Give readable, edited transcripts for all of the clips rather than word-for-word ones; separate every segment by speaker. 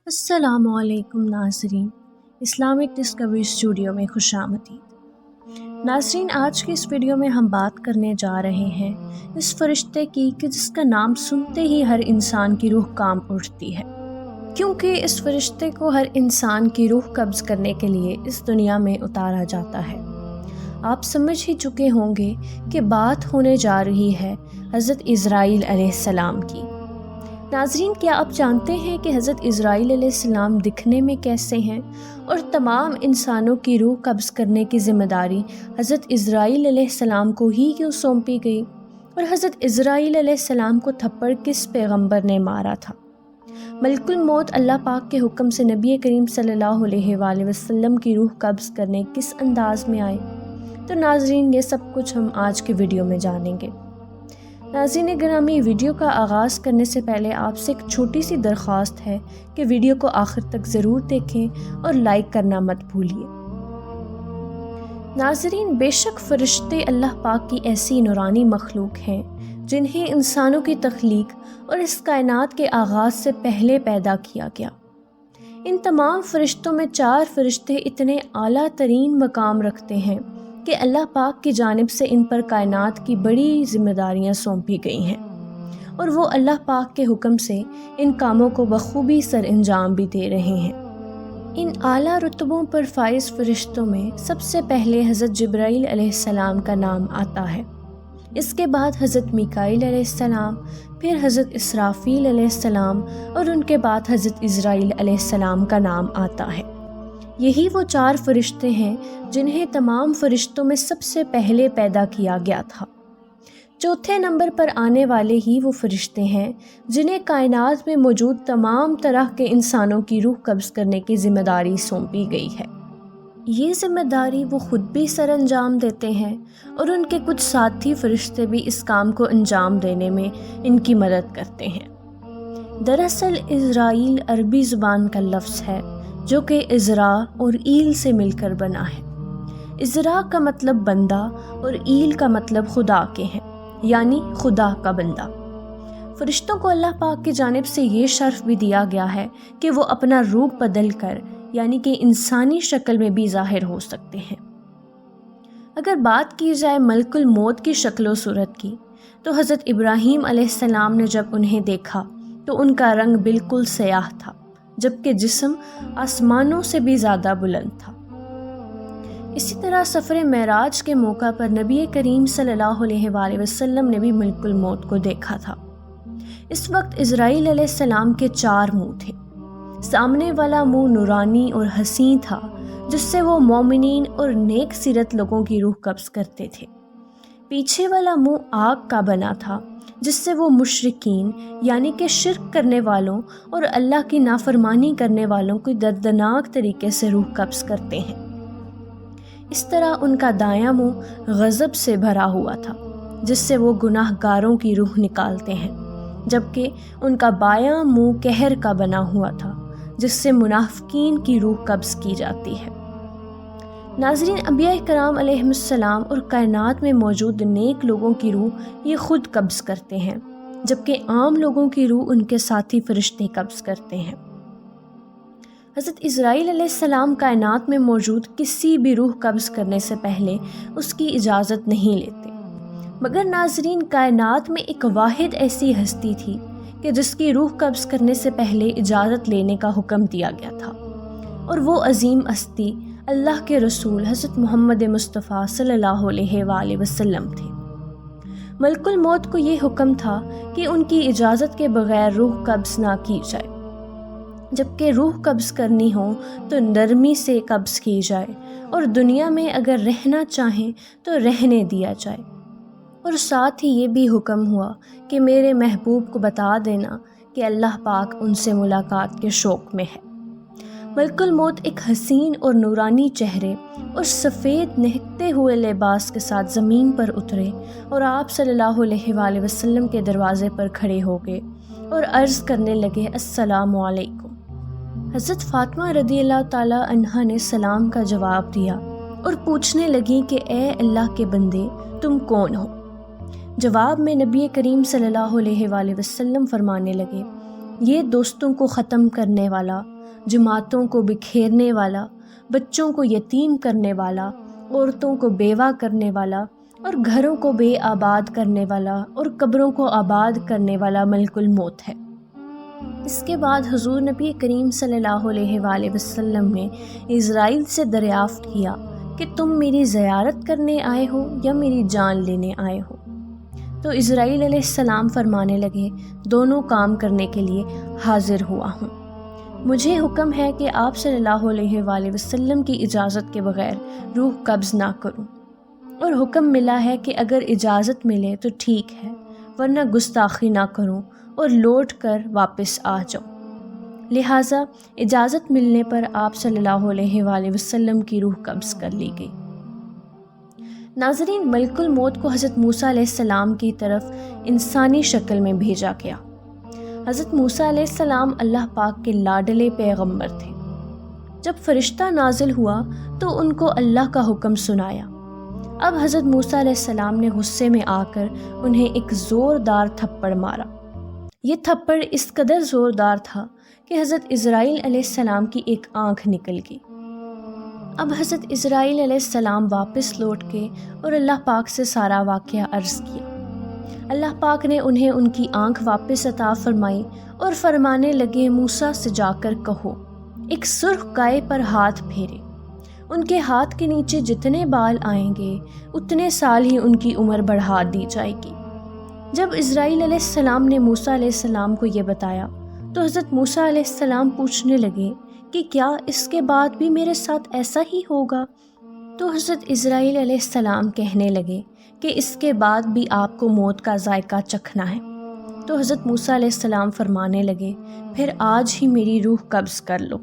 Speaker 1: السلام علیکم ناظرین، اسلامک ڈسکوری اسٹوڈیو میں خوش آمدید۔ ناظرین، آج کی اس ویڈیو میں ہم بات کرنے جا رہے ہیں اس فرشتے کی کہ جس کا نام سنتے ہی ہر انسان کی روح کانپ اٹھتی ہے، کیونکہ اس فرشتے کو ہر انسان کی روح قبض کرنے کے لیے اس دنیا میں اتارا جاتا ہے۔ آپ سمجھ ہی چکے ہوں گے کہ بات ہونے جا رہی ہے حضرت عزرائیل علیہ السلام کی۔ ناظرین، کیا آپ جانتے ہیں کہ حضرت عزرائیل علیہ السلام دکھنے میں کیسے ہیں اور تمام انسانوں کی روح قبض کرنے کی ذمہ داری حضرت عزرائیل علیہ السلام کو ہی کیوں سونپی گئی، اور حضرت عزرائیل علیہ السلام کو تھپڑ کس پیغمبر نے مارا تھا؟ ملک الموت اللہ پاک کے حکم سے نبی کریم صلی اللہ علیہ وآلہ وسلم کی روح قبض کرنے کس انداز میں آئے؟ تو ناظرین، یہ سب کچھ ہم آج کے ویڈیو میں جانیں گے۔ ناظرین گرامی، ویڈیو کا آغاز کرنے سے پہلے آپ سے ایک چھوٹی سی درخواست ہے کہ ویڈیو کو آخر تک ضرور دیکھیں اور لائک کرنا مت بھولیے۔ ناظرین، بے شک فرشتے اللہ پاک کی ایسی نورانی مخلوق ہیں جنہیں انسانوں کی تخلیق اور اس کائنات کے آغاز سے پہلے پیدا کیا گیا۔ ان تمام فرشتوں میں 4 فرشتے اتنے اعلیٰ ترین مقام رکھتے ہیں کہ اللہ پاک کی جانب سے ان پر کائنات کی بڑی ذمہ داریاں سونپی گئی ہیں، اور وہ اللہ پاک کے حکم سے ان کاموں کو بخوبی سر انجام بھی دے رہے ہیں۔ ان اعلیٰ رتبوں پر فائز فرشتوں میں سب سے پہلے حضرت جبرائیل علیہ السلام کا نام آتا ہے، اس کے بعد حضرت میکائیل علیہ السلام، پھر حضرت اسرافیل علیہ السلام، اور ان کے بعد حضرت عزرائیل علیہ السلام کا نام آتا ہے۔ یہی وہ 4 فرشتے ہیں جنہیں تمام فرشتوں میں سب سے پہلے پیدا کیا گیا تھا۔ چوتھے نمبر پر آنے والے ہی وہ فرشتے ہیں جنہیں کائنات میں موجود تمام طرح کے انسانوں کی روح قبض کرنے کی ذمہ داری سونپی گئی ہے۔ یہ ذمہ داری وہ خود بھی سر انجام دیتے ہیں، اور ان کے کچھ ساتھی فرشتے بھی اس کام کو انجام دینے میں ان کی مدد کرتے ہیں۔ دراصل عزرائیل عربی زبان کا لفظ ہے جو کہ عزرا اور ایل سے مل کر بنا ہے۔ عزرا کا مطلب بندہ اور ایل کا مطلب خدا کے ہیں، یعنی خدا کا بندہ۔ فرشتوں کو اللہ پاک کی جانب سے یہ شرف بھی دیا گیا ہے کہ وہ اپنا روپ بدل کر، یعنی کہ انسانی شکل میں بھی ظاہر ہو سکتے ہیں۔ اگر بات کی جائے ملک الموت کی شکل و صورت کی، تو حضرت ابراہیم علیہ السلام نے جب انہیں دیکھا تو ان کا رنگ بالکل سیاہ تھا، جبکہ جسم آسمانوں سے بھی زیادہ بلند تھا۔ اسی طرح سفر معراج کے موقع پر نبی کریم صلی اللہ علیہ وآلہ وسلم نے بھی ملک الموت کو دیکھا تھا۔ اس وقت عزرائیل علیہ السلام کے 4 منہ تھے۔ سامنے والا منہ نورانی اور حسین تھا، جس سے وہ مومنین اور نیک سیرت لوگوں کی روح قبض کرتے تھے۔ پیچھے والا منہ آگ کا بنا تھا، جس سے وہ مشرکین، یعنی کہ شرک کرنے والوں اور اللہ کی نافرمانی کرنے والوں کو دردناک طریقے سے روح قبض کرتے ہیں۔ اس طرح ان کا دایاں منہ غضب سے بھرا ہوا تھا، جس سے وہ گناہ گاروں کی روح نکالتے ہیں، جبکہ ان کا بایاں منہ قہر کا بنا ہوا تھا، جس سے منافقین کی روح قبض کی جاتی ہے۔ ناظرین، انبیاء کرام علیہ السلام اور کائنات میں موجود نیک لوگوں کی روح یہ خود قبض کرتے ہیں، جبکہ عام لوگوں کی روح ان کے ساتھی فرشتے قبض کرتے ہیں۔ حضرت عزرائیل علیہ السلام کائنات میں موجود کسی بھی روح قبض کرنے سے پہلے اس کی اجازت نہیں لیتے، مگر ناظرین، کائنات میں ایک واحد ایسی ہستی تھی کہ جس کی روح قبض کرنے سے پہلے اجازت لینے کا حکم دیا گیا تھا، اور وہ عظیم ہستی اللہ کے رسول حضرت محمد مصطفیٰ صلی اللہ علیہ وآلہ وسلم تھے۔ ملک الموت کو یہ حکم تھا کہ ان کی اجازت کے بغیر روح قبض نہ کی جائے، جبکہ روح قبض کرنی ہو تو نرمی سے قبض کی جائے، اور دنیا میں اگر رہنا چاہیں تو رہنے دیا جائے۔ اور ساتھ ہی یہ بھی حکم ہوا کہ میرے محبوب کو بتا دینا کہ اللہ پاک ان سے ملاقات کے شوق میں ہے۔ ملک الموت ایک حسین اور نورانی چہرے اور سفید نہکتے ہوئے لباس کے ساتھ زمین پر اترے، اور آپ صلی اللہ علیہ وآلہ وسلم کے دروازے پر کھڑے ہو گئے اور عرض کرنے لگے، السلام علیکم۔ حضرت فاطمہ رضی اللہ تعالیٰ عنہا نے سلام کا جواب دیا اور پوچھنے لگیں کہ اے اللہ کے بندے، تم کون ہو؟ جواب میں نبی کریم صلی اللہ علیہ وآلہ وسلم فرمانے لگے، یہ دوستوں کو ختم کرنے والا جماعتوں کو بکھیرنے والا، بچوں کو یتیم کرنے والا، عورتوں کو بیوہ کرنے والا اور گھروں کو بے آباد کرنے والا اور قبروں کو آباد کرنے والا ملک الموت ہے۔ اس کے بعد حضور نبی کریم صلی اللہ علیہ وآلہ وسلم نے اسرائیل سے دریافت کیا کہ تم میری زیارت کرنے آئے ہو یا میری جان لینے آئے ہو؟ تو اسرائیل علیہ السلام فرمانے لگے، دونوں کام کرنے کے لیے حاضر ہوا ہوں۔ مجھے حکم ہے کہ آپ صلی اللہ علیہ وآلہ وسلم کی اجازت کے بغیر روح قبض نہ کروں، اور حکم ملا ہے کہ اگر اجازت ملے تو ٹھیک ہے، ورنہ گستاخی نہ کروں اور لوٹ کر واپس آ جاؤں۔ لہٰذا اجازت ملنے پر آپ صلی اللہ علیہ وآلہ وسلم کی روح قبض کر لی گئی۔ ناظرین، ملک الموت کو حضرت موسیٰ علیہ السلام کی طرف انسانی شکل میں بھیجا گیا۔ حضرت موسیٰ علیہ السلام اللہ پاک کے لاڈلے پیغمبر تھے۔ جب فرشتہ نازل ہوا تو ان کو اللہ کا حکم سنایا۔ اب حضرت موسیٰ علیہ السلام نے غصے میں آ کر انہیں ایک زوردار تھپڑ مارا۔ یہ تھپڑ اس قدر زوردار تھا کہ حضرت اسرائیل علیہ السلام کی ایک آنکھ نکل گئی۔ اب حضرت اسرائیل علیہ السلام واپس لوٹ کے اور اللہ پاک سے سارا واقعہ عرض کیا۔ اللہ پاک نے انہیں ان کی آنکھ واپس عطا فرمائی اور فرمانے لگے، موسیٰ سے جا کر کہو ایک سرخ گائے پر ہاتھ پھیرے، ان کے ہاتھ کے نیچے جتنے بال آئیں گے اتنے سال ہی ان کی عمر بڑھا دی جائے گی۔ جب اسرائیل علیہ السلام نے موسیٰ علیہ السلام کو یہ بتایا تو حضرت موسیٰ علیہ السلام پوچھنے لگے کہ کیا اس کے بعد بھی میرے ساتھ ایسا ہی ہوگا؟ تو حضرت اسرائیل علیہ السلام کہنے لگے کہ اس کے بعد بھی آپ کو موت کا ذائقہ چکھنا ہے۔ تو حضرت موسیٰ علیہ السلام فرمانے لگے، پھر آج ہی میری روح قبض کر لو۔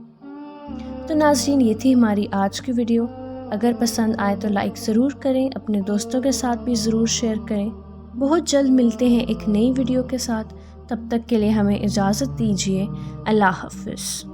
Speaker 1: تو ناظرین، یہ تھی ہماری آج کی ویڈیو۔ اگر پسند آئے تو لائک ضرور کریں، اپنے دوستوں کے ساتھ بھی ضرور شیئر کریں۔ بہت جلد ملتے ہیں ایک نئی ویڈیو کے ساتھ، تب تک کے لیے ہمیں اجازت دیجیے۔ اللہ حافظ۔